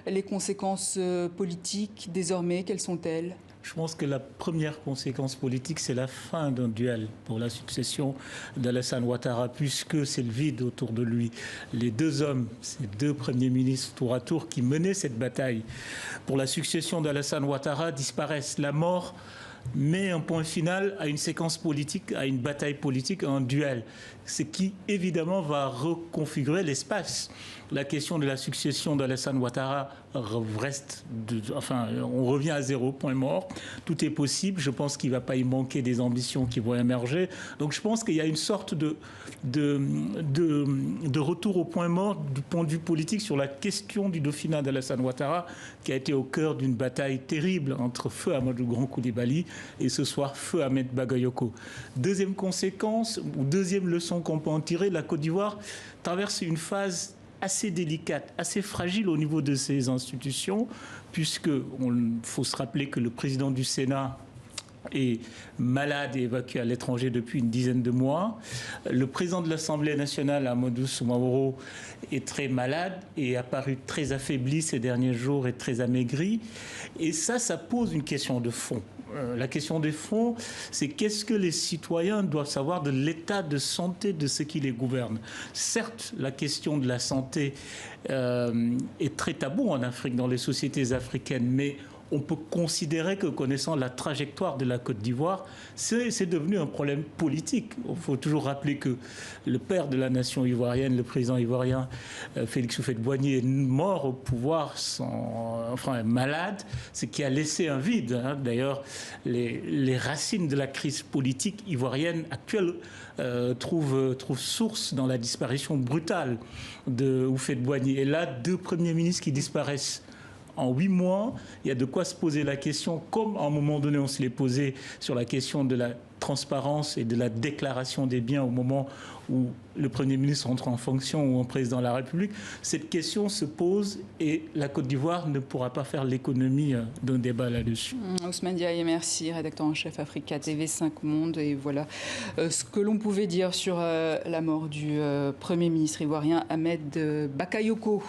les conséquences politiques désormais, quelles sont-elles ? Je pense que la première conséquence politique, c'est la fin d'un duel pour la succession d'Alassane Ouattara, puisque c'est le vide autour de lui. Les deux hommes, ces deux premiers ministres tour à tour qui menaient cette bataille pour la succession d'Alassane Ouattara disparaissent. La mort met un point final à une séquence politique, à une bataille politique, à un duel. Ce qui, évidemment, va reconfigurer l'espace. La question de la succession d'Alassane Ouattara reste... on revient à zéro, point mort. Tout est possible. Je pense qu'il ne va pas y manquer des ambitions qui vont émerger. Donc je pense qu'il y a une sorte de retour au point mort du point de vue politique sur la question du dauphinat d'Alassane Ouattara, qui a été au cœur d'une bataille terrible entre feu Amadou Grand Coulibaly et ce soir feu Ahmed Bagayoko. Deuxième conséquence, ou deuxième leçon qu'on peut en tirer, la Côte d'Ivoire traverse une phase assez délicate, assez fragile au niveau de ses institutions, puisqu'il faut se rappeler que le président du Sénat est malade et évacué à l'étranger depuis une dizaine de mois. Le président de l'Assemblée nationale, Amadou Soumaoro, est très malade et est apparu très affaibli ces derniers jours et très amaigri. Et ça pose une question de fond. La question des fonds, c'est qu'est-ce que les citoyens doivent savoir de l'état de santé de ceux qui les gouvernent. Certes, la question de la santé est très tabou en Afrique, dans les sociétés africaines, mais on peut considérer que, connaissant la trajectoire de la Côte d'Ivoire, c'est devenu un problème politique. Il faut toujours rappeler que le père de la nation ivoirienne, le président ivoirien Félix Houphouët-Boigny, est mort au pouvoir malade, ce qui a laissé un vide. D'ailleurs, les racines de la crise politique ivoirienne actuelle trouvent source dans la disparition brutale de Houphouët-Boigny. Et là, deux premiers ministres qui disparaissent en 8 mois, il y a de quoi se poser la question, comme à un moment donné on se l'est posé sur la question de la transparence et de la déclaration des biens au moment où le Premier ministre entre en fonction ou un président de la République. Cette question se pose et la Côte d'Ivoire ne pourra pas faire l'économie d'un débat là-dessus. Ousmane Diaye, merci, rédacteur en chef Africa TV 5 Monde. Et voilà ce que l'on pouvait dire sur la mort du Premier ministre ivoirien Ahmed Bakayoko.